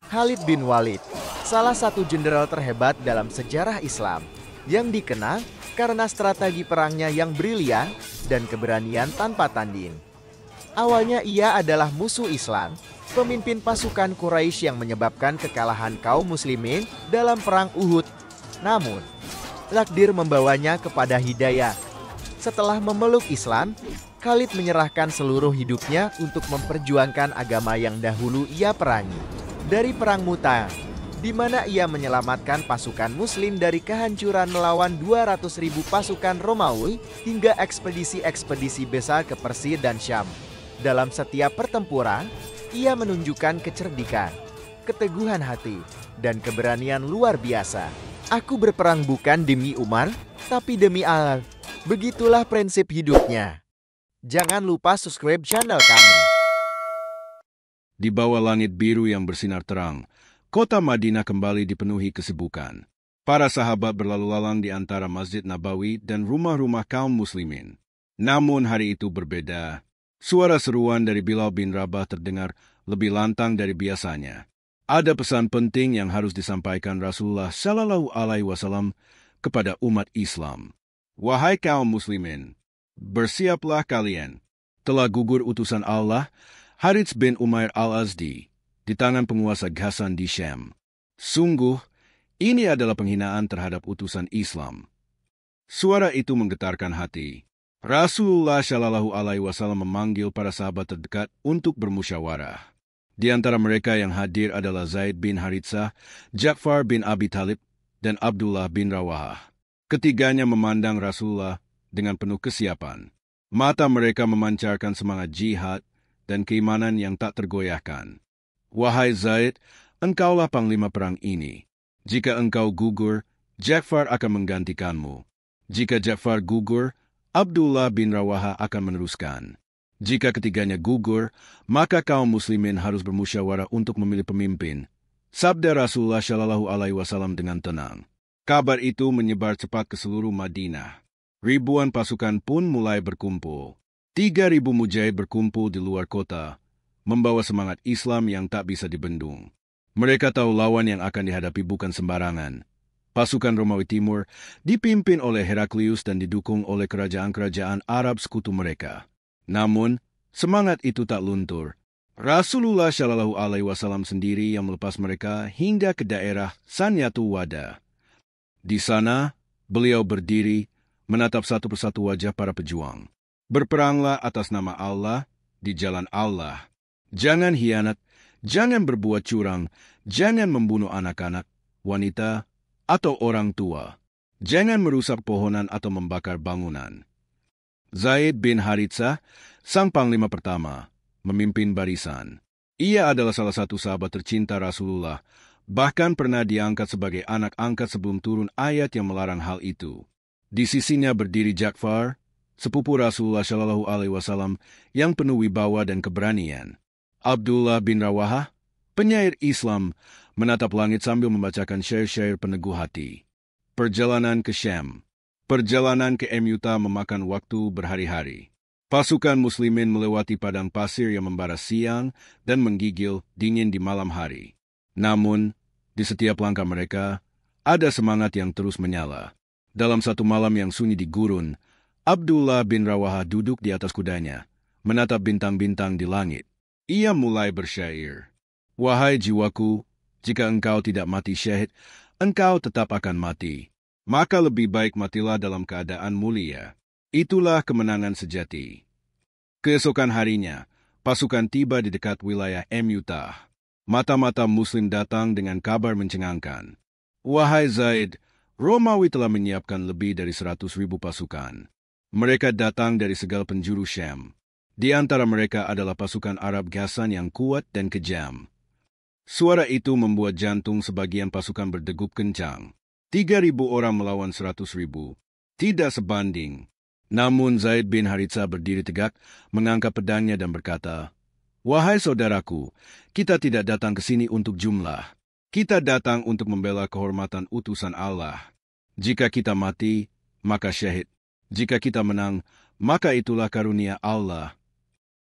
Khalid bin Walid, salah satu jenderal terhebat dalam sejarah Islam, yang dikenal karena strategi perangnya yang brilian dan keberanian tanpa tanding. Awalnya ia adalah musuh Islam, pemimpin pasukan Quraisy yang menyebabkan kekalahan kaum muslimin dalam perang Uhud. Namun, takdir membawanya kepada hidayah. Setelah memeluk Islam, Khalid menyerahkan seluruh hidupnya untuk memperjuangkan agama yang dahulu ia perangi. Dari Perang Mu'tah, di mana ia menyelamatkan pasukan muslim dari kehancuran melawan 200.000 pasukan Romawi hingga ekspedisi-ekspedisi besar ke Persia dan Syam. Dalam setiap pertempuran, ia menunjukkan kecerdikan, keteguhan hati, dan keberanian luar biasa. Aku berperang bukan demi Umar, tapi demi Allah. Begitulah prinsip hidupnya. Jangan lupa subscribe channel kami. Di bawah langit biru yang bersinar terang, kota Madinah kembali dipenuhi kesibukan. Para sahabat berlalu lalang di antara Masjid Nabawi dan rumah-rumah kaum muslimin. Namun hari itu berbeda. Suara seruan dari Bilal bin Rabah terdengar lebih lantang dari biasanya. Ada pesan penting yang harus disampaikan Rasulullah Shallallahu Alaihi Wasallam kepada umat Islam. Wahai kaum muslimin, bersiaplah kalian. Telah gugur utusan Allah, Harits bin Umair al-Azdi, di tangan penguasa Ghassan di Syam. Sungguh, ini adalah penghinaan terhadap utusan Islam. Suara itu menggetarkan hati. Rasulullah Shallallahu Alaihi Wasallam memanggil para sahabat terdekat untuk bermusyawarah. Di antara mereka yang hadir adalah Zaid bin Haritsah, Ja'far bin Abi Thalib, dan Abdullah bin Rawahah. Ketiganya memandang Rasulullah dengan penuh kesiapan. Mata mereka memancarkan semangat jihad dan keimanan yang tak tergoyahkan. Wahai Zaid, engkaulah panglima perang ini. Jika engkau gugur, Ja'far akan menggantikanmu. Jika Ja'far gugur, Abdullah bin Rawahah akan meneruskan. Jika ketiganya gugur, maka kaum muslimin harus bermusyawarah untuk memilih pemimpin. Sabda Rasulullah Shallallahu Alaihi Wasallam dengan tenang. Kabar itu menyebar cepat ke seluruh Madinah. Ribuan pasukan pun mulai berkumpul. 3.000 mujahid berkumpul di luar kota, membawa semangat Islam yang tak bisa dibendung. Mereka tahu lawan yang akan dihadapi bukan sembarangan. Pasukan Romawi Timur dipimpin oleh Heraklius dan didukung oleh kerajaan-kerajaan Arab sekutu mereka. Namun, semangat itu tak luntur. Rasulullah Shallallahu Alaihi Wasallam sendiri yang melepas mereka hingga ke daerah Sanyatul Wada. Di sana, beliau berdiri, menatap satu persatu wajah para pejuang. Berperanglah atas nama Allah, di jalan Allah. Jangan hianat, jangan berbuat curang, jangan membunuh anak-anak, wanita, atau orang tua. Jangan merusak pohonan atau membakar bangunan. Zaid bin Haritsah, sang panglima pertama, memimpin barisan. Ia adalah salah satu sahabat tercinta Rasulullah, bahkan pernah diangkat sebagai anak angkat sebelum turun ayat yang melarang hal itu. Di sisinya berdiri Ja'far, sepupu Rasulullah Shallallahu Alaihi Wasallam yang penuh wibawa dan keberanian. Abdullah bin Rawahah, penyair Islam, menatap langit sambil membacakan syair-syair peneguh hati. Perjalanan ke Syam. Perjalanan ke Mu'tah memakan waktu berhari-hari. Pasukan muslimin melewati padang pasir yang membara siang dan menggigil dingin di malam hari. Namun, di setiap langkah mereka, ada semangat yang terus menyala. Dalam satu malam yang sunyi di gurun, Abdullah bin Rawahah duduk di atas kudanya, menatap bintang-bintang di langit. Ia mulai bersyair. Wahai jiwaku, jika engkau tidak mati syahid, engkau tetap akan mati. Maka lebih baik matilah dalam keadaan mulia. Itulah kemenangan sejati. Keesokan harinya, pasukan tiba di dekat wilayah Mu'tah. Mata-mata muslim datang dengan kabar mencengangkan. Wahai Zaid, Romawi telah menyiapkan lebih dari 100.000 pasukan. Mereka datang dari segala penjuru Syam. Di antara mereka adalah pasukan Arab Ghassan yang kuat dan kejam. Suara itu membuat jantung sebagian pasukan berdegup kencang. 3.000 orang melawan 100.000. Tidak sebanding. Namun Zaid bin Haritsah berdiri tegak, mengangkat pedangnya dan berkata, Wahai saudaraku, kita tidak datang ke sini untuk jumlah. Kita datang untuk membela kehormatan utusan Allah. Jika kita mati, maka syahid. Jika kita menang, maka itulah karunia Allah.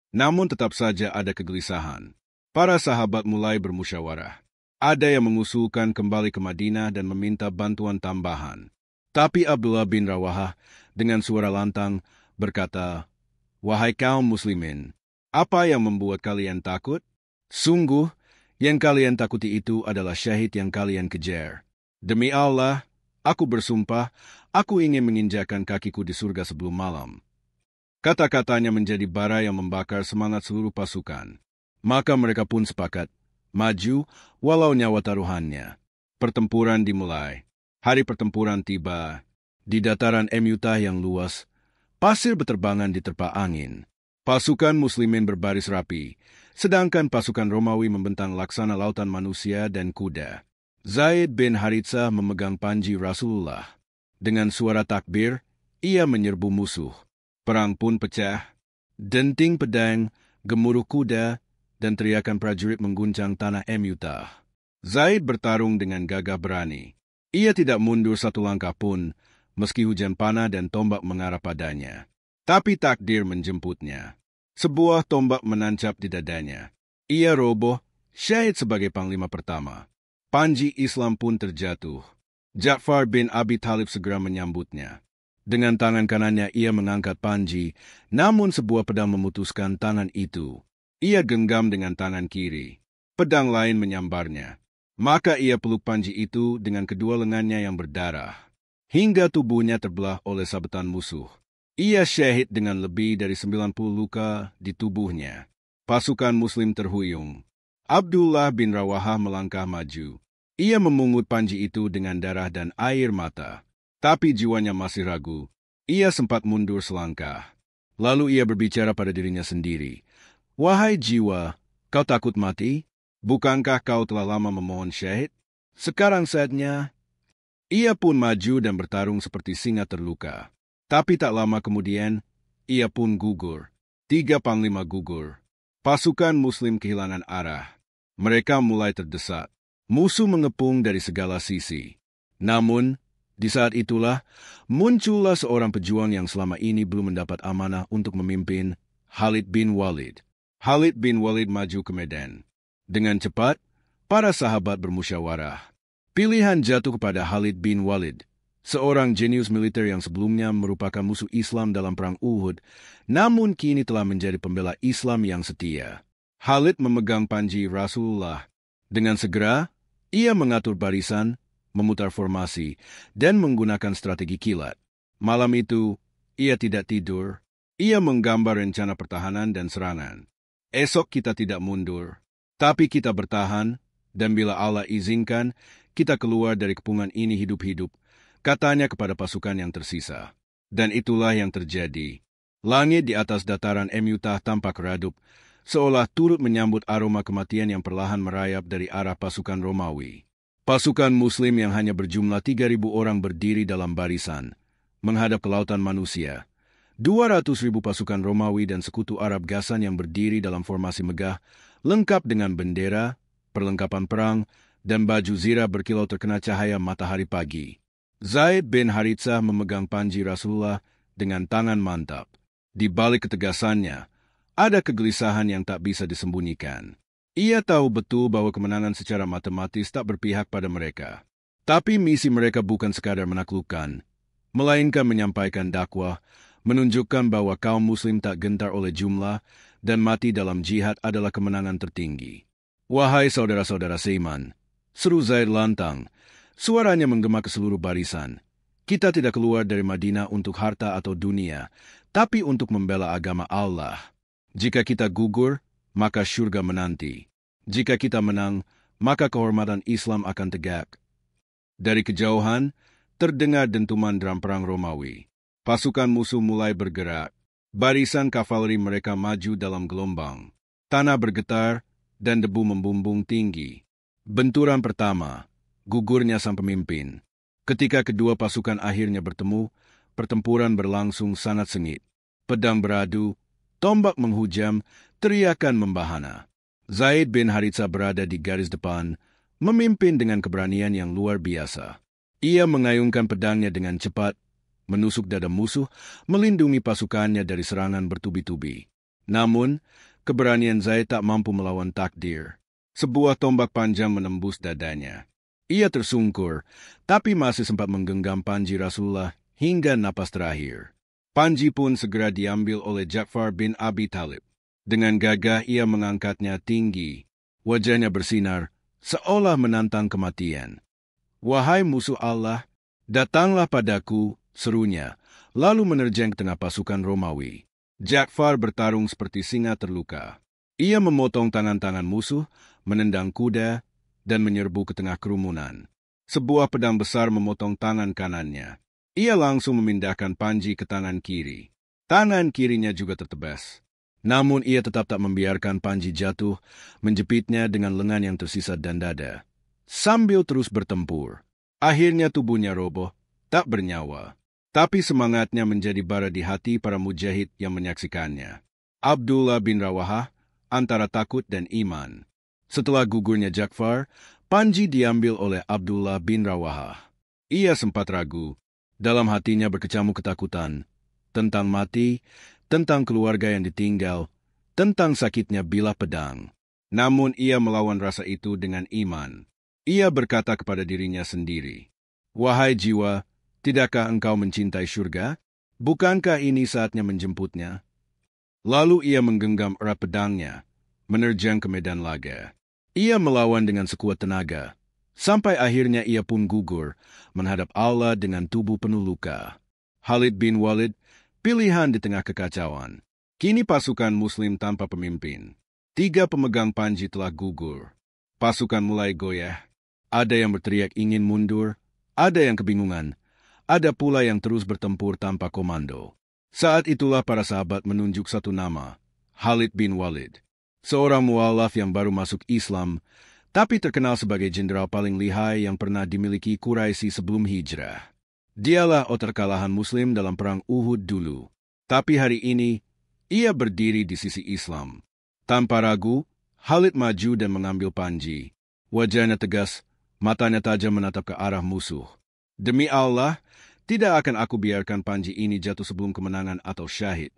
Namun tetap saja ada kegelisahan. Para sahabat mulai bermusyawarah. Ada yang mengusulkan kembali ke Madinah dan meminta bantuan tambahan. Tapi Abdullah bin Rawahah dengan suara lantang berkata, "Wahai kaum muslimin, apa yang membuat kalian takut? Sungguh, yang kalian takuti itu adalah syahid yang kalian kejar. Demi Allah, aku bersumpah, aku ingin menginjakkan kakiku di surga sebelum malam." Kata-katanya menjadi bara yang membakar semangat seluruh pasukan. Maka mereka pun sepakat, maju walau nyawa taruhannya. Pertempuran dimulai. Hari pertempuran tiba. Di dataran Emyutah yang luas, pasir berterbangan diterpa angin. Pasukan muslimin berbaris rapi, sedangkan pasukan Romawi membentang laksana lautan manusia dan kuda. Zaid bin Haritsah memegang panji Rasulullah. Dengan suara takbir, ia menyerbu musuh. Perang pun pecah. Denting pedang, gemuruh kuda, dan teriakan prajurit mengguncang tanah Emyutah. Zaid bertarung dengan gagah berani. Ia tidak mundur satu langkah pun, meski hujan panah dan tombak mengarah padanya. Tapi takdir menjemputnya. Sebuah tombak menancap di dadanya. Ia roboh, syahid sebagai panglima pertama. Panji Islam pun terjatuh. Ja'far bin Abi Thalib segera menyambutnya. Dengan tangan kanannya ia mengangkat panji, namun sebuah pedang memutuskan tangan itu. Ia genggam dengan tangan kiri. Pedang lain menyambarnya. Maka ia peluk panji itu dengan kedua lengannya yang berdarah, hingga tubuhnya terbelah oleh sabetan musuh. Ia syahid dengan lebih dari 90 luka di tubuhnya. Pasukan muslim terhuyung. Abdullah bin Rawahah melangkah maju. Ia memungut panji itu dengan darah dan air mata. Tapi jiwanya masih ragu. Ia sempat mundur selangkah. Lalu ia berbicara pada dirinya sendiri. "Wahai jiwa, kau takut mati? Bukankah kau telah lama memohon syahid? Sekarang saatnya." Ia pun maju dan bertarung seperti singa terluka. Tapi tak lama kemudian, ia pun gugur. 3 panglima gugur. Pasukan muslim kehilangan arah. Mereka mulai terdesak. Musuh mengepung dari segala sisi. Namun, di saat itulah, muncullah seorang pejuang yang selama ini belum mendapat amanah untuk memimpin, Khalid bin Walid. Khalid bin Walid maju ke medan. Dengan cepat, para sahabat bermusyawarah. Pilihan jatuh kepada Khalid bin Walid, seorang jenius militer yang sebelumnya merupakan musuh Islam dalam Perang Uhud, namun kini telah menjadi pembela Islam yang setia. Khalid memegang panji Rasulullah. Dengan segera, ia mengatur barisan, memutar formasi, dan menggunakan strategi kilat. Malam itu, ia tidak tidur. Ia menggambar rencana pertahanan dan serangan. Esok kita tidak mundur. Tapi kita bertahan, dan bila Allah izinkan, kita keluar dari kepungan ini hidup-hidup, katanya kepada pasukan yang tersisa. Dan itulah yang terjadi. Langit di atas dataran Emyutah tampak redup, seolah turut menyambut aroma kematian yang perlahan merayap dari arah pasukan Romawi. Pasukan Muslim yang hanya berjumlah 3.000 orang berdiri dalam barisan, menghadap ke lautan manusia. 200.000 pasukan Romawi dan sekutu Arab Ghassan yang berdiri dalam formasi megah, lengkap dengan bendera, perlengkapan perang, dan baju zirah berkilau terkena cahaya matahari pagi. Zaid bin Haritsah memegang panji Rasulullah dengan tangan mantap. Di balik ketegasannya, ada kegelisahan yang tak bisa disembunyikan. Ia tahu betul bahwa kemenangan secara matematis tak berpihak pada mereka. Tapi misi mereka bukan sekadar menaklukkan, melainkan menyampaikan dakwah, menunjukkan bahwa kaum muslim tak gentar oleh jumlah dan mati dalam jihad adalah kemenangan tertinggi. "Wahai saudara-saudara seiman," seru Zaid lantang, suaranya menggema ke seluruh barisan. "Kita tidak keluar dari Madinah untuk harta atau dunia, tapi untuk membela agama Allah. Jika kita gugur, maka syurga menanti. Jika kita menang, maka kehormatan Islam akan tegak." Dari kejauhan, terdengar dentuman drum perang Romawi. Pasukan musuh mulai bergerak. Barisan kavaleri mereka maju dalam gelombang. Tanah bergetar dan debu membumbung tinggi. Benturan pertama, gugurnya sang pemimpin. Ketika kedua pasukan akhirnya bertemu, pertempuran berlangsung sangat sengit. Pedang beradu, tombak menghujam, teriakan membahana. Zaid bin Haritsah berada di garis depan, memimpin dengan keberanian yang luar biasa. Ia mengayunkan pedangnya dengan cepat, menusuk dada musuh, melindungi pasukannya dari serangan bertubi-tubi. Namun, keberanian Zaid tak mampu melawan takdir. Sebuah tombak panjang menembus dadanya. Ia tersungkur, tapi masih sempat menggenggam panji Rasulullah hingga napas terakhir. Panji pun segera diambil oleh Ja'far bin Abi Thalib. Dengan gagah ia mengangkatnya tinggi. Wajahnya bersinar, seolah menantang kematian. "Wahai musuh Allah, datanglah padaku," serunya, lalu menerjang ke tengah pasukan Romawi. Ja'far bertarung seperti singa terluka. Ia memotong tangan-tangan musuh, menendang kuda, dan menyerbu ke tengah kerumunan. Sebuah pedang besar memotong tangan kanannya. Ia langsung memindahkan panji ke tangan kiri. Tangan kirinya juga tertebas. Namun ia tetap tak membiarkan panji jatuh, menjepitnya dengan lengan yang tersisa dan dada. Sambil terus bertempur, akhirnya tubuhnya roboh, tak bernyawa. Tapi semangatnya menjadi bara di hati para mujahid yang menyaksikannya. Abdullah bin Rawahah antara takut dan iman. Setelah gugurnya Ja'far, panji diambil oleh Abdullah bin Rawahah. Ia sempat ragu. Dalam hatinya berkecamuk ketakutan. Tentang mati, tentang keluarga yang ditinggal, tentang sakitnya bilah pedang. Namun ia melawan rasa itu dengan iman. Ia berkata kepada dirinya sendiri, "Wahai jiwa, tidakkah engkau mencintai syurga? Bukankah ini saatnya menjemputnya?" Lalu ia menggenggam erat pedangnya, menerjang ke medan laga. Ia melawan dengan sekuat tenaga, sampai akhirnya ia pun gugur menghadap Allah dengan tubuh penuh luka. Khalid bin Walid, pilihan di tengah kekacauan. Kini pasukan Muslim tanpa pemimpin. 3 pemegang panji telah gugur. Pasukan mulai goyah. Ada yang berteriak ingin mundur, ada yang kebingungan, ada pula yang terus bertempur tanpa komando. Saat itulah para sahabat menunjuk satu nama, Khalid bin Walid. Seorang mualaf yang baru masuk Islam, tapi terkenal sebagai jenderal paling lihai yang pernah dimiliki Quraisy sebelum hijrah. Dialah otak kalahan Muslim dalam perang Uhud dulu. Tapi hari ini, ia berdiri di sisi Islam. Tanpa ragu, Khalid maju dan mengambil panji. Wajahnya tegas, matanya tajam menatap ke arah musuh. "Demi Allah, tidak akan aku biarkan panji ini jatuh sebelum kemenangan atau syahid."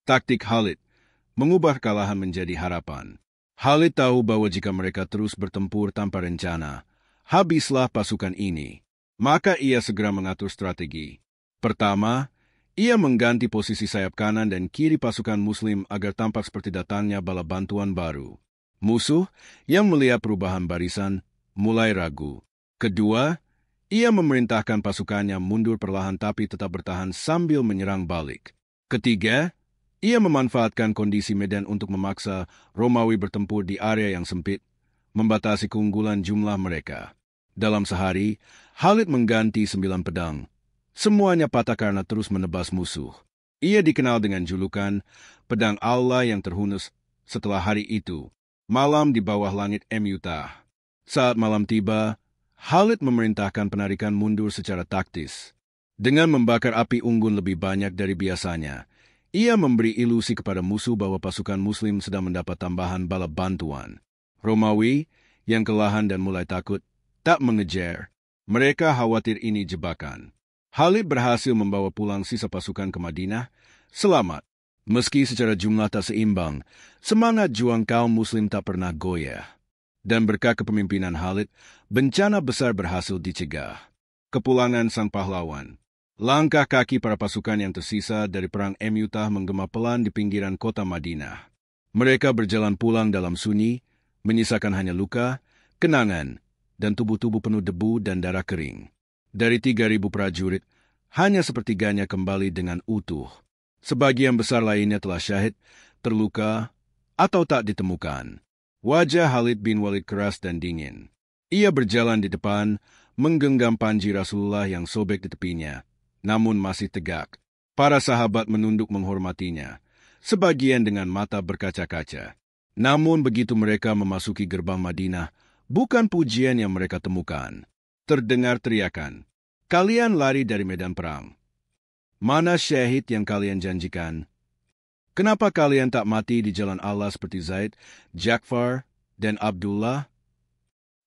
Taktik Khalid mengubah kekalahan menjadi harapan. Khalid tahu bahwa jika mereka terus bertempur tanpa rencana, habislah pasukan ini. Maka ia segera mengatur strategi. Pertama, ia mengganti posisi sayap kanan dan kiri pasukan Muslim agar tampak seperti datangnya bala bantuan baru. Musuh yang melihat perubahan barisan mulai ragu. Kedua, ia memerintahkan pasukannya mundur perlahan tapi tetap bertahan sambil menyerang balik. Ketiga, ia memanfaatkan kondisi medan untuk memaksa Romawi bertempur di area yang sempit, membatasi keunggulan jumlah mereka. Dalam sehari, Khalid mengganti 9 pedang. Semuanya patah karena terus menebas musuh. Ia dikenal dengan julukan pedang Allah yang terhunus. Setelah hari itu, malam di bawah langit Emyutah. Saat malam tiba, Khalid memerintahkan penarikan mundur secara taktis. Dengan membakar api unggun lebih banyak dari biasanya, ia memberi ilusi kepada musuh bahwa pasukan Muslim sedang mendapat tambahan bala bantuan. Romawi, yang kelelahan dan mulai takut, tak mengejar. Mereka khawatir ini jebakan. Khalid berhasil membawa pulang sisa pasukan ke Madinah selamat. Meski secara jumlah tak seimbang, semangat juang kaum Muslim tak pernah goyah. Dan berkat kepemimpinan Khalid, bencana besar berhasil dicegah. Kepulangan sang pahlawan. Langkah kaki para pasukan yang tersisa dari perang Emyutah menggema pelan di pinggiran kota Madinah. Mereka berjalan pulang dalam sunyi, menyisakan hanya luka, kenangan, dan tubuh-tubuh penuh debu dan darah kering. Dari 3.000 prajurit, hanya sepertiganya kembali dengan utuh. Sebagian besar lainnya telah syahid, terluka, atau tak ditemukan. Wajah Khalid bin Walid keras dan dingin. Ia berjalan di depan, menggenggam panji Rasulullah yang sobek di tepinya, namun masih tegak. Para sahabat menunduk menghormatinya, sebagian dengan mata berkaca-kaca. Namun begitu mereka memasuki gerbang Madinah, bukan pujian yang mereka temukan. Terdengar teriakan, "Kalian lari dari medan perang. Mana syahid yang kalian janjikan? Kenapa kalian tak mati di jalan Allah seperti Zaid, Ja'far, dan Abdullah?"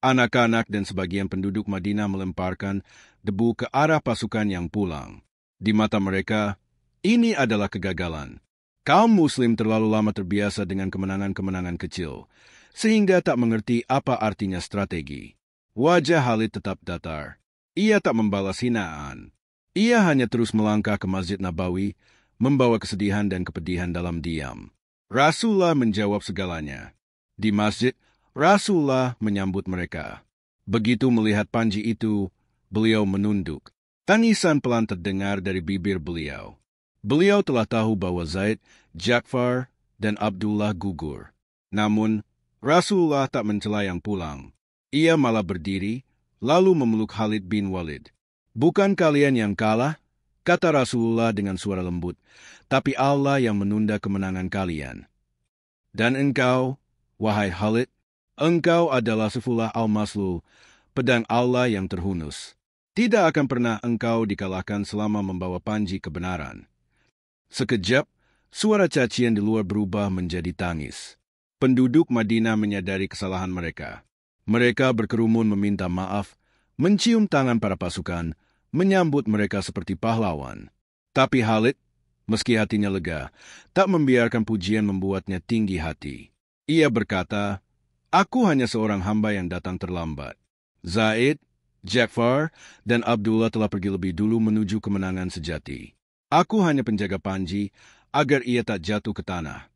Anak-anak dan sebagian penduduk Madinah melemparkan debu ke arah pasukan yang pulang. Di mata mereka, ini adalah kegagalan. Kaum Muslim terlalu lama terbiasa dengan kemenangan-kemenangan kecil, sehingga tak mengerti apa artinya strategi. Wajah Khalid tetap datar. Ia tak membalas hinaan. Ia hanya terus melangkah ke Masjid Nabawi, membawa kesedihan dan kepedihan dalam diam. Rasulullah menjawab segalanya. Di masjid, Rasulullah menyambut mereka. Begitu melihat panji itu, beliau menunduk. Tangisan pelan terdengar dari bibir beliau. Beliau telah tahu bahwa Zaid, Ja'far, dan Abdullah gugur. Namun, Rasulullah tak mencela yang pulang. Ia malah berdiri, lalu memeluk Khalid bin Walid. "Bukan kalian yang kalah," kata Rasulullah dengan suara lembut, "tapi Allah yang menunda kemenangan kalian. Dan engkau, wahai Khalid, engkau adalah Saifullah al-Maslul, pedang Allah yang terhunus. Tidak akan pernah engkau dikalahkan selama membawa panji kebenaran." Sekejap, suara cacian di luar berubah menjadi tangis. Penduduk Madinah menyadari kesalahan mereka. Mereka berkerumun meminta maaf, mencium tangan para pasukan, menyambut mereka seperti pahlawan. Tapi Khalid, meski hatinya lega, tak membiarkan pujian membuatnya tinggi hati. Ia berkata, "Aku hanya seorang hamba yang datang terlambat. Zaid, Ja'far, dan Abdullah telah pergi lebih dulu menuju kemenangan sejati. Aku hanya penjaga panji agar ia tak jatuh ke tanah."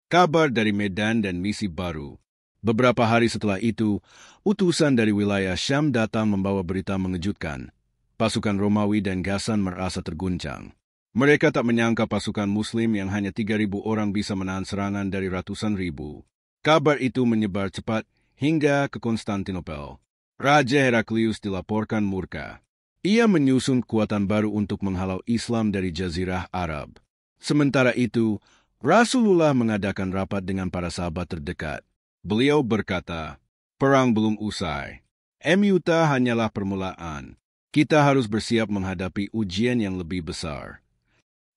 Kabar dari Medan dan misi baru. Beberapa hari setelah itu, utusan dari wilayah Syam datang membawa berita mengejutkan. Pasukan Romawi dan Ghassan merasa terguncang. Mereka tak menyangka pasukan Muslim yang hanya 3.000 orang bisa menahan serangan dari ratusan ribu. Kabar itu menyebar cepat hingga ke Konstantinopel. Raja Heraklius dilaporkan murka. Ia menyusun kekuatan baru untuk menghalau Islam dari Jazirah Arab. Sementara itu, Rasulullah mengadakan rapat dengan para sahabat terdekat. Beliau berkata, "Perang belum usai. Mu'tah hanyalah permulaan. Kita harus bersiap menghadapi ujian yang lebih besar."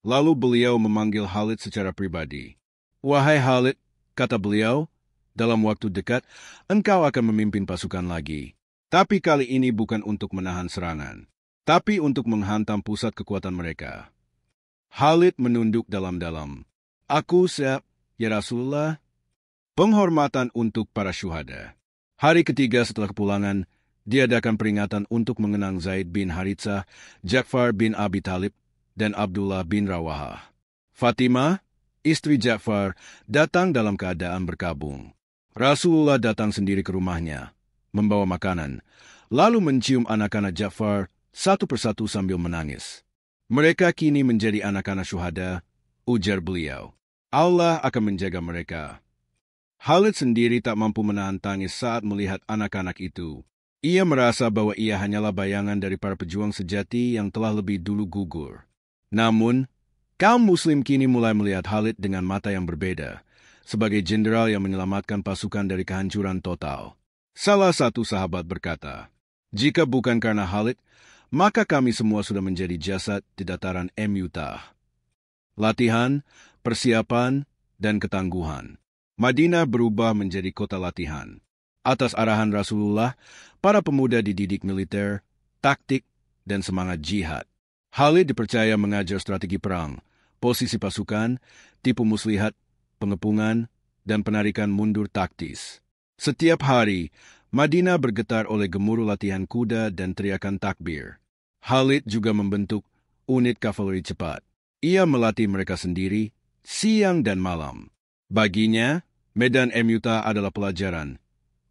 Lalu beliau memanggil Khalid secara pribadi. "Wahai Khalid," kata beliau, "dalam waktu dekat, engkau akan memimpin pasukan lagi. Tapi kali ini bukan untuk menahan serangan, tapi untuk menghantam pusat kekuatan mereka." Khalid menunduk dalam-dalam. "Aku siap, ya Rasulullah." Penghormatan untuk para syuhada. Hari ketiga setelah kepulangan, diadakan peringatan untuk mengenang Zaid bin Haritsah, Ja'far bin Abi Talib, dan Abdullah bin Rawahah. Fatimah, istri Ja'far, datang dalam keadaan berkabung. Rasulullah datang sendiri ke rumahnya, membawa makanan, lalu mencium anak-anak Ja'far satu persatu sambil menangis. "Mereka kini menjadi anak-anak syuhada," ujar beliau. "Allah akan menjaga mereka." Khalid sendiri tak mampu menahan tangis saat melihat anak-anak itu. Ia merasa bahwa ia hanyalah bayangan dari para pejuang sejati yang telah lebih dulu gugur. Namun, kaum Muslim kini mulai melihat Khalid dengan mata yang berbeda, sebagai jenderal yang menyelamatkan pasukan dari kehancuran total. Salah satu sahabat berkata, "Jika bukan karena Khalid, maka kami semua sudah menjadi jasad di dataran Mu'tah." Latihan, persiapan, dan ketangguhan. Madinah berubah menjadi kota latihan. Atas arahan Rasulullah, para pemuda dididik militer, taktik, dan semangat jihad. Khalid dipercaya mengajar strategi perang, posisi pasukan, tipu muslihat, pengepungan, dan penarikan mundur taktis. Setiap hari, Madinah bergetar oleh gemuruh latihan kuda dan teriakan takbir. Khalid juga membentuk unit kavaleri cepat. Ia melatih mereka sendiri, siang dan malam. Baginya, medan Mu'tah adalah pelajaran.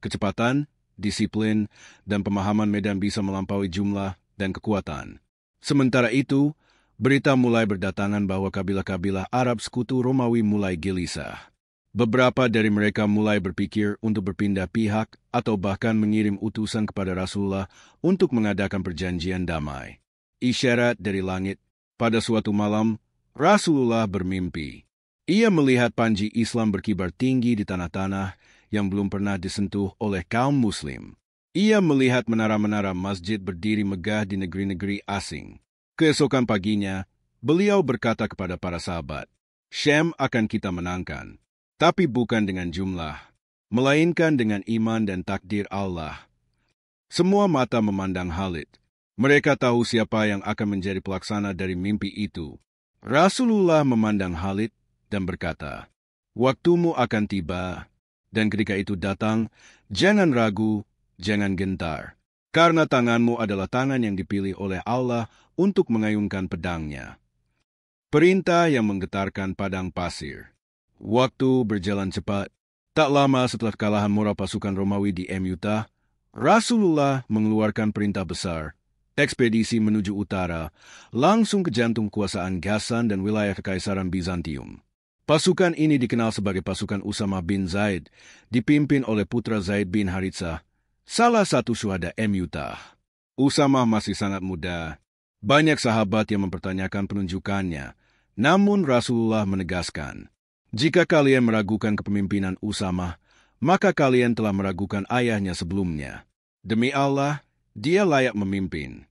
Kecepatan, disiplin, dan pemahaman medan bisa melampaui jumlah dan kekuatan. Sementara itu, berita mulai berdatangan bahwa kabilah-kabilah Arab sekutu Romawi mulai gelisah. Beberapa dari mereka mulai berpikir untuk berpindah pihak atau bahkan mengirim utusan kepada Rasulullah untuk mengadakan perjanjian damai. Isyarat dari langit, pada suatu malam, Rasulullah bermimpi. Ia melihat panji Islam berkibar tinggi di tanah-tanah yang belum pernah disentuh oleh kaum Muslim. Ia melihat menara-menara masjid berdiri megah di negeri-negeri asing. Keesokan paginya, beliau berkata kepada para sahabat, "Syam akan kita menangkan, tapi bukan dengan jumlah, melainkan dengan iman dan takdir Allah." Semua mata memandang Khalid. Mereka tahu siapa yang akan menjadi pelaksana dari mimpi itu. Rasulullah memandang Khalid dan berkata, "Waktumu akan tiba. Dan ketika itu datang, jangan ragu, jangan gentar. Karena tanganmu adalah tangan yang dipilih oleh Allah untuk mengayunkan pedangnya. Perintah yang menggetarkan padang pasir. Waktu berjalan cepat. Tak lama setelah kekalahan moral pasukan Romawi di Emyuta, Rasulullah mengeluarkan perintah besar, ekspedisi menuju utara, langsung ke jantung kekuasaan Ghassan dan wilayah Kekaisaran Bizantium. Pasukan ini dikenal sebagai pasukan Usamah bin Zaid, dipimpin oleh putra Zaid bin Haritsah, salah satu syuhada Emyuta. Usamah masih sangat muda. Banyak sahabat yang mempertanyakan penunjukannya, namun Rasulullah menegaskan, jika kalian meragukan kepemimpinan Usamah, maka kalian telah meragukan ayahnya sebelumnya. Demi Allah, dia layak memimpin.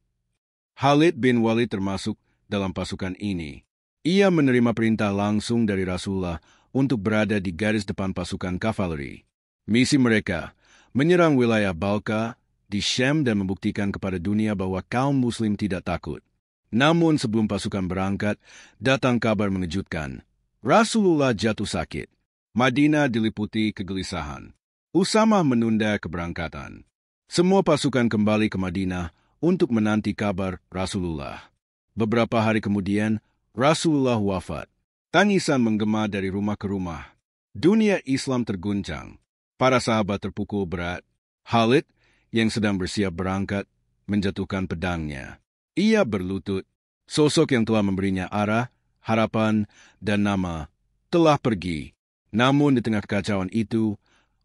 Khalid bin Walid termasuk dalam pasukan ini. Ia menerima perintah langsung dari Rasulullah untuk berada di garis depan pasukan kavaleri. Misi mereka, menyerang wilayah Balka di Syam dan membuktikan kepada dunia bahwa kaum muslim tidak takut. Namun sebelum pasukan berangkat, datang kabar mengejutkan. Rasulullah jatuh sakit. Madinah diliputi kegelisahan. Usamah menunda keberangkatan. Semua pasukan kembali ke Madinah untuk menanti kabar Rasulullah. Beberapa hari kemudian, Rasulullah wafat. Tangisan menggema dari rumah ke rumah. Dunia Islam terguncang. Para sahabat terpukul berat. Khalid, yang sedang bersiap berangkat, menjatuhkan pedangnya. Ia berlutut. Sosok yang telah memberinya arah, harapan, dan nama telah pergi. Namun di tengah kekacauan itu,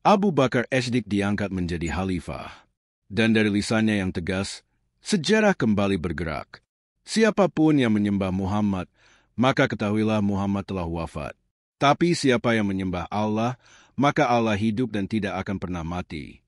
Abu Bakar As-Siddiq diangkat menjadi khalifah. Dan dari lisannya yang tegas, sejarah kembali bergerak. Siapapun yang menyembah Muhammad, maka ketahuilah Muhammad telah wafat. Tapi siapa yang menyembah Allah, maka Allah hidup dan tidak akan pernah mati.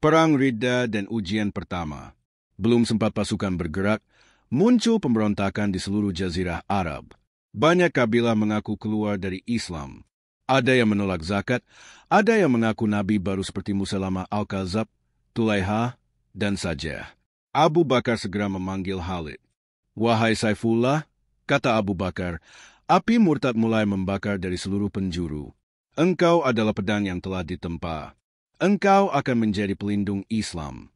Perang Riddah dan ujian pertama. Belum sempat pasukan bergerak, muncul pemberontakan di seluruh jazirah Arab. Banyak kabilah mengaku keluar dari Islam. Ada yang menolak zakat, ada yang mengaku nabi baru seperti Musailamah Al-Kadzab, Tulaiha, dan saja. Abu Bakar segera memanggil Khalid. Wahai Saifullah, kata Abu Bakar, api murtad mulai membakar dari seluruh penjuru. Engkau adalah pedang yang telah ditempa. Engkau akan menjadi pelindung Islam.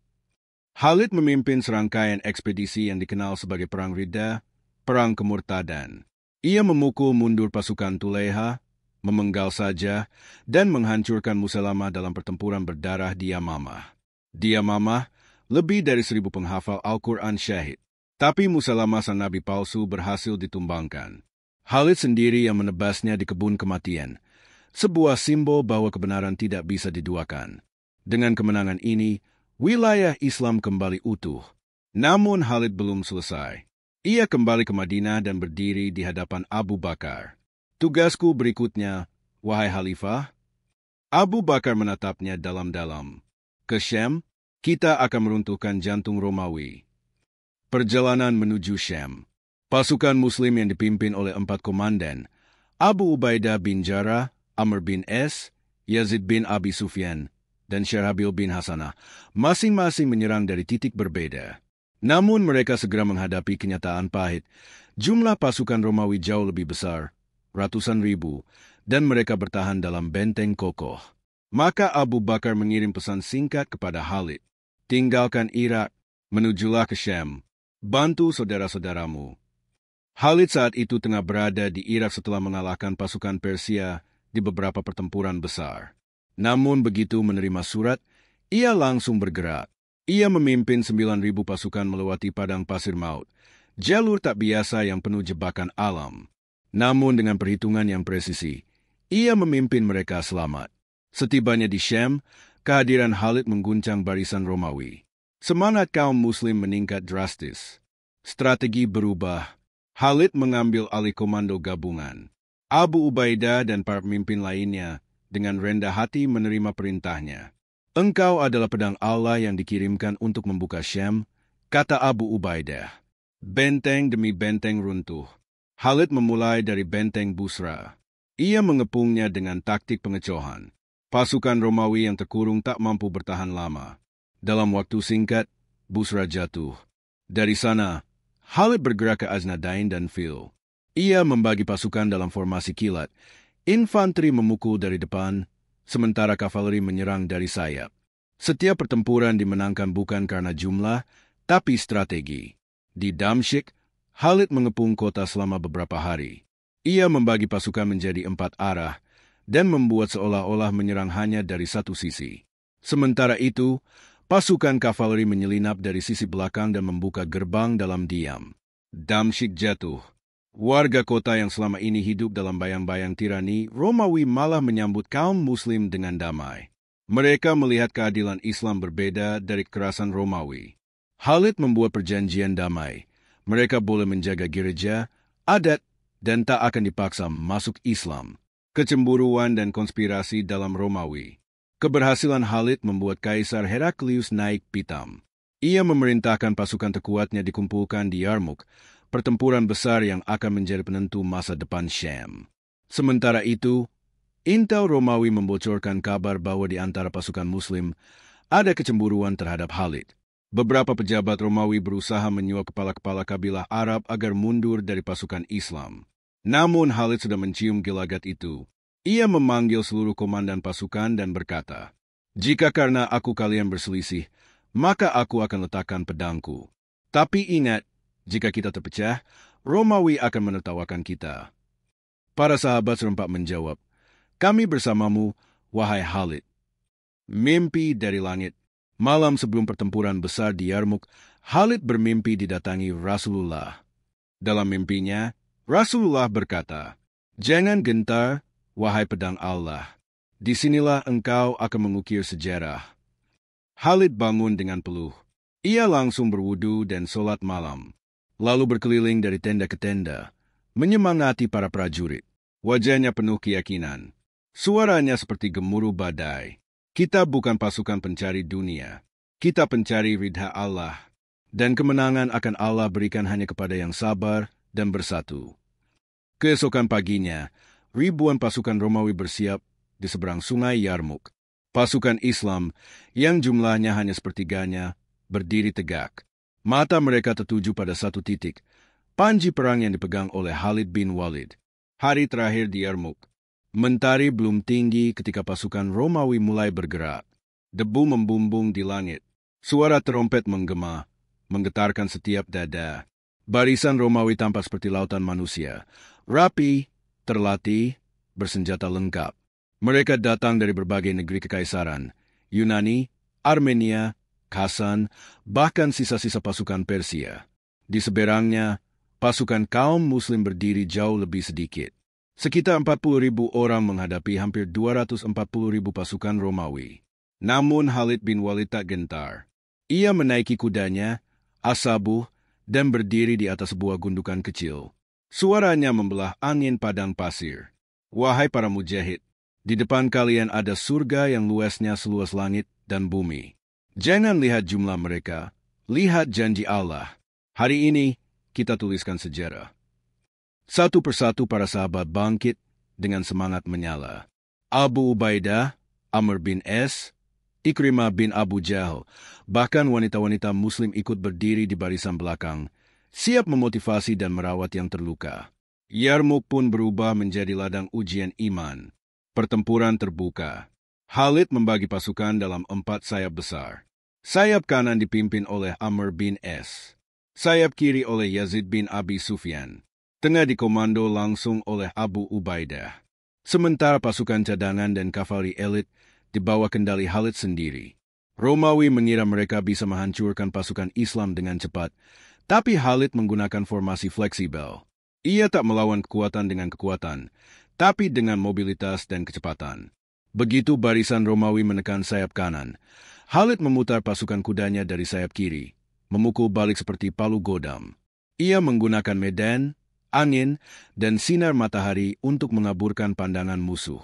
Khalid memimpin serangkaian ekspedisi yang dikenal sebagai Perang Riddah, Perang Kemurtadan. Ia memukul mundur pasukan Tulaiha, memenggal saja, dan menghancurkan Musailamah dalam pertempuran berdarah di Yamamah. Di Yamamah, lebih dari 1.000 penghafal Al-Quran syahid. Tapi Musailamah sang nabi palsu berhasil ditumbangkan. Khalid sendiri yang menebasnya di kebun kematian, sebuah simbol bahwa kebenaran tidak bisa diduakan. Dengan kemenangan ini, wilayah Islam kembali utuh. Namun Khalid belum selesai. Ia kembali ke Madinah dan berdiri di hadapan Abu Bakar. Tugasku berikutnya, wahai Khalifah. Abu Bakar menatapnya dalam-dalam. Ke Syam, kita akan meruntuhkan jantung Romawi. Perjalanan menuju Syam. Pasukan Muslim yang dipimpin oleh 4 komandan, Abu Ubaidah bin Jarrah, Amr bin Es, Yazid bin Abi Sufyan, dan Syarhabil bin Hasanah, masing-masing menyerang dari titik berbeda. Namun mereka segera menghadapi kenyataan pahit. Jumlah pasukan Romawi jauh lebih besar, ratusan ribu, dan mereka bertahan dalam benteng kokoh. Maka Abu Bakar mengirim pesan singkat kepada Khalid. Tinggalkan Irak, menujulah ke Syam. Bantu saudara-saudaramu. Khalid saat itu tengah berada di Irak setelah mengalahkan pasukan Persia di beberapa pertempuran besar. Namun begitu menerima surat, ia langsung bergerak. Ia memimpin 9.000 pasukan melewati padang pasir maut, jalur tak biasa yang penuh jebakan alam. Namun dengan perhitungan yang presisi, ia memimpin mereka selamat. Setibanya di Syam, kehadiran Khalid mengguncang barisan Romawi. Semangat kaum Muslim meningkat drastis. Strategi berubah. Khalid mengambil alih komando gabungan. Abu Ubaidah dan para pemimpin lainnya dengan rendah hati menerima perintahnya. Engkau adalah pedang Allah yang dikirimkan untuk membuka Syam, kata Abu Ubaidah. Benteng demi benteng runtuh. Khalid memulai dari benteng Busra. Ia mengepungnya dengan taktik pengecohan. Pasukan Romawi yang terkurung tak mampu bertahan lama. Dalam waktu singkat, Busra jatuh. Dari sana, Khalid bergerak ke Aznadain dan Fil. Ia membagi pasukan dalam formasi kilat. Infanteri memukul dari depan, sementara kavaleri menyerang dari sayap. Setiap pertempuran dimenangkan bukan karena jumlah, tapi strategi. Di Damsyik, Khalid mengepung kota selama beberapa hari. Ia membagi pasukan menjadi 4 arah dan membuat seolah-olah menyerang hanya dari satu sisi. Sementara itu, pasukan kavaleri menyelinap dari sisi belakang dan membuka gerbang dalam diam. Damsyik jatuh. Warga kota yang selama ini hidup dalam bayang-bayang tirani Romawi malah menyambut kaum Muslim dengan damai. Mereka melihat keadilan Islam berbeda dari kekerasan Romawi. Khalid membuat perjanjian damai. Mereka boleh menjaga gereja, adat, dan tak akan dipaksa masuk Islam. Kecemburuan dan konspirasi dalam Romawi. Keberhasilan Khalid membuat Kaisar Heraklius naik pitam. Ia memerintahkan pasukan terkuatnya dikumpulkan di Yarmouk, pertempuran besar yang akan menjadi penentu masa depan Syam. Sementara itu, intel Romawi membocorkan kabar bahwa di antara pasukan Muslim ada kecemburuan terhadap Khalid. Beberapa pejabat Romawi berusaha menyuap kepala-kepala kabilah Arab agar mundur dari pasukan Islam. Namun Khalid sudah mencium gelagat itu. Ia memanggil seluruh komandan pasukan dan berkata, "Jika karena aku kalian berselisih, maka aku akan letakkan pedangku. Tapi ingat, jika kita terpecah, Romawi akan menertawakan kita." Para sahabat serempak menjawab, "Kami bersamamu, wahai Khalid." Mimpi dari langit. Malam sebelum pertempuran besar di Yarmouk, Khalid bermimpi didatangi Rasulullah. Dalam mimpinya, Rasulullah berkata, "Jangan gentar, wahai pedang Allah. Disinilah engkau akan mengukir sejarah." Khalid bangun dengan peluh. Ia langsung berwudu dan sholat malam. Lalu berkeliling dari tenda ke tenda, menyemangati para prajurit. Wajahnya penuh keyakinan. Suaranya seperti gemuruh badai. Kita bukan pasukan pencari dunia. Kita pencari ridha Allah. Dan kemenangan akan Allah berikan hanya kepada yang sabar dan bersatu. Keesokan paginya, ribuan pasukan Romawi bersiap di seberang sungai Yarmouk. Pasukan Islam, yang jumlahnya hanya sepertiganya, berdiri tegak. Mata mereka tertuju pada satu titik, panji perang yang dipegang oleh Khalid bin Walid. Hari terakhir di Yarmouk. Mentari belum tinggi ketika pasukan Romawi mulai bergerak. Debu membumbung di langit. Suara trompet menggema, menggetarkan setiap dada. Barisan Romawi tampak seperti lautan manusia. Rapi, terlatih, bersenjata lengkap. Mereka datang dari berbagai negeri kekaisaran. Yunani, Armenia, Kasan, bahkan sisa-sisa pasukan Persia. Di seberangnya, pasukan kaum Muslim berdiri jauh lebih sedikit. Sekitar 40.000 orang menghadapi hampir 240.000 pasukan Romawi. Namun Khalid bin Walid tak gentar. Ia menaiki kudanya, asabuh, dan berdiri di atas sebuah gundukan kecil. Suaranya membelah angin padang pasir. "Wahai para mujahid, di depan kalian ada surga yang luasnya seluas langit dan bumi. Jangan lihat jumlah mereka, lihat janji Allah. Hari ini, kita tuliskan sejarah." Satu persatu para sahabat bangkit dengan semangat menyala. Abu Ubaidah, Amr bin Es, Ikrimah bin Abu Jahal, bahkan wanita-wanita Muslim ikut berdiri di barisan belakang, siap memotivasi dan merawat yang terluka. Yarmouk pun berubah menjadi ladang ujian iman. Pertempuran terbuka. Khalid membagi pasukan dalam 4 sayap besar. Sayap kanan dipimpin oleh Amr bin Es. Sayap kiri oleh Yazid bin Abi Sufyan. Tengah dikomando langsung oleh Abu Ubaidah. Sementara pasukan cadangan dan kavaleri elit di bawah kendali Khalid sendiri. Romawi mengira mereka bisa menghancurkan pasukan Islam dengan cepat, tapi Khalid menggunakan formasi fleksibel. Ia tak melawan kekuatan dengan kekuatan, tapi dengan mobilitas dan kecepatan. Begitu barisan Romawi menekan sayap kanan, Khalid memutar pasukan kudanya dari sayap kiri, memukul balik seperti palu godam. Ia menggunakan medan, angin, dan sinar matahari untuk mengaburkan pandangan musuh.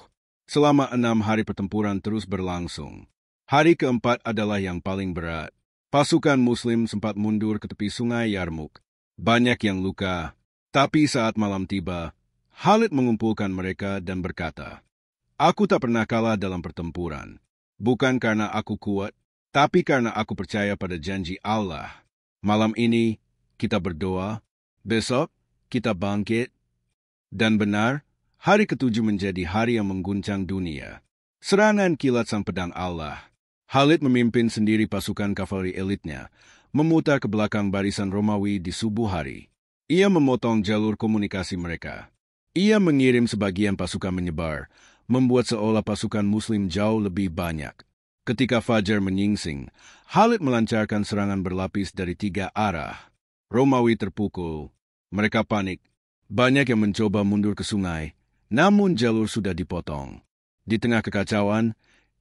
Selama 6 hari pertempuran terus berlangsung. Hari keempat adalah yang paling berat. Pasukan Muslim sempat mundur ke tepi sungai Yarmouk. Banyak yang luka. Tapi saat malam tiba, Khalid mengumpulkan mereka dan berkata, "Aku tak pernah kalah dalam pertempuran. Bukan karena aku kuat, tapi karena aku percaya pada janji Allah. Malam ini, kita berdoa. Besok, kita bangkit." Dan benar, hari ke-7 menjadi hari yang mengguncang dunia. Serangan kilat sang pedang Allah. Khalid memimpin sendiri pasukan kavaleri elitnya, memutar ke belakang barisan Romawi di subuh hari. Ia memotong jalur komunikasi mereka. Ia mengirim sebagian pasukan menyebar, membuat seolah pasukan Muslim jauh lebih banyak. Ketika fajar menyingsing, Khalid melancarkan serangan berlapis dari 3 arah. Romawi terpukul. Mereka panik. Banyak yang mencoba mundur ke sungai, namun jalur sudah dipotong. Di tengah kekacauan,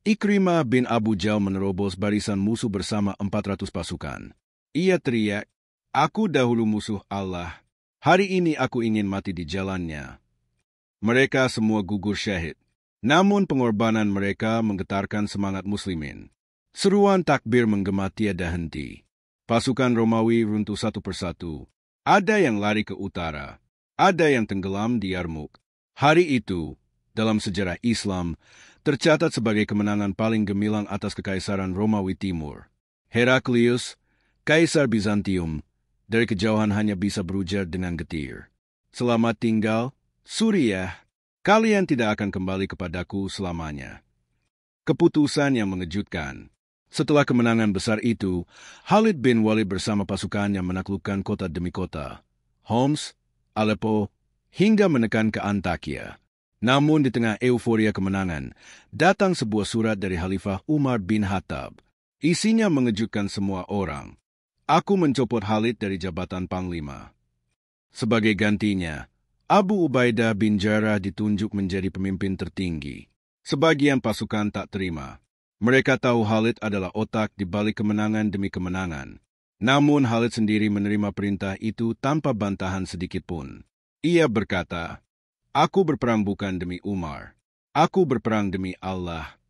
Ikrimah bin Abu Jahl menerobos barisan musuh bersama 400 pasukan. Ia teriak, "Aku dahulu musuh Allah. Hari ini aku ingin mati di jalannya." Mereka semua gugur syahid. Namun pengorbanan mereka menggetarkan semangat muslimin. Seruan takbir menggema tiada henti. Pasukan Romawi runtuh satu persatu. Ada yang lari ke utara. Ada yang tenggelam di Yarmuk. Hari itu, dalam sejarah Islam, tercatat sebagai kemenangan paling gemilang atas Kekaisaran Romawi Timur. Heraklius, Kaisar Bizantium, dari kejauhan hanya bisa berujar dengan getir, "Selamat tinggal, Suriah. Kalian tidak akan kembali kepadaku selamanya." Keputusan yang mengejutkan. Setelah kemenangan besar itu, Khalid bin Walid bersama pasukannya menaklukkan kota demi kota, Homs, Aleppo, hingga menekan ke Antakya. Namun di tengah euforia kemenangan, datang sebuah surat dari Khalifah Umar bin Khattab. Isinya mengejutkan semua orang. "Aku mencopot Khalid dari jabatan Panglima. Sebagai gantinya, Abu Ubaidah bin Jarrah ditunjuk menjadi pemimpin tertinggi." Sebagian pasukan tak terima. Mereka tahu Khalid adalah otak di balik kemenangan demi kemenangan. Namun Khalid sendiri menerima perintah itu tanpa bantahan sedikitpun. Ia berkata, "Aku berperang bukan demi Umar. Aku berperang demi Allah."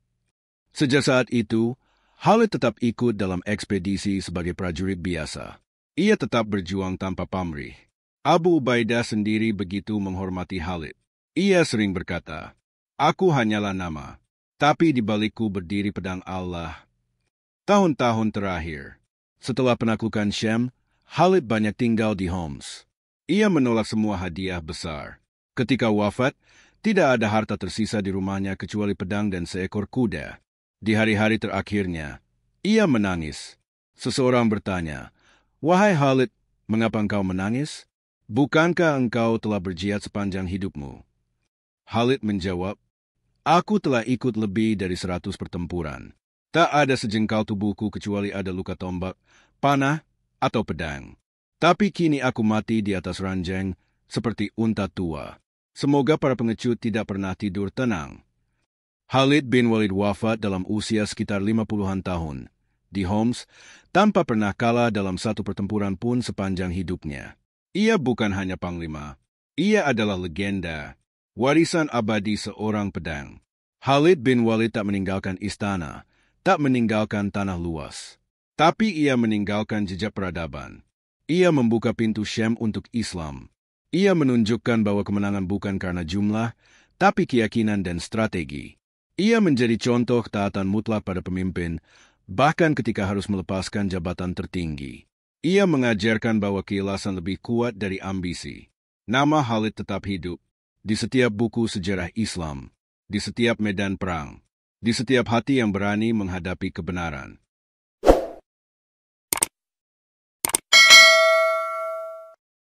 Sejak saat itu, Khalid tetap ikut dalam ekspedisi sebagai prajurit biasa. Ia tetap berjuang tanpa pamrih. Abu Ubaidah sendiri begitu menghormati Khalid. Ia sering berkata, "Aku hanyalah nama, tapi di balikku berdiri pedang Allah." Tahun-tahun terakhir, setelah penaklukan Syam, Khalid banyak tinggal di Homs. Ia menolak semua hadiah besar. Ketika wafat, tidak ada harta tersisa di rumahnya kecuali pedang dan seekor kuda. Di hari-hari terakhirnya, ia menangis. Seseorang bertanya, "Wahai Khalid, mengapa engkau menangis? Bukankah engkau telah berjihad sepanjang hidupmu?" Khalid menjawab, "Aku telah ikut lebih dari 100 pertempuran. Tak ada sejengkal tubuhku kecuali ada luka tombak, panah, atau pedang. Tapi kini aku mati di atas ranjang seperti unta tua. Semoga para pengecut tidak pernah tidur tenang." Khalid bin Walid wafat dalam usia sekitar 50-an tahun di Homs tanpa pernah kalah dalam satu pertempuran pun sepanjang hidupnya. Ia bukan hanya panglima, ia adalah legenda, warisan abadi seorang pedang. Khalid bin Walid tak meninggalkan istana, tak meninggalkan tanah luas. Tapi ia meninggalkan jejak peradaban. Ia membuka pintu Syam untuk Islam. Ia menunjukkan bahwa kemenangan bukan karena jumlah, tapi keyakinan dan strategi. Ia menjadi contoh ketaatan mutlak pada pemimpin, bahkan ketika harus melepaskan jabatan tertinggi. Ia mengajarkan bahwa keikhlasan lebih kuat dari ambisi. Nama Khalid tetap hidup di setiap buku sejarah Islam, di setiap medan perang, di setiap hati yang berani menghadapi kebenaran.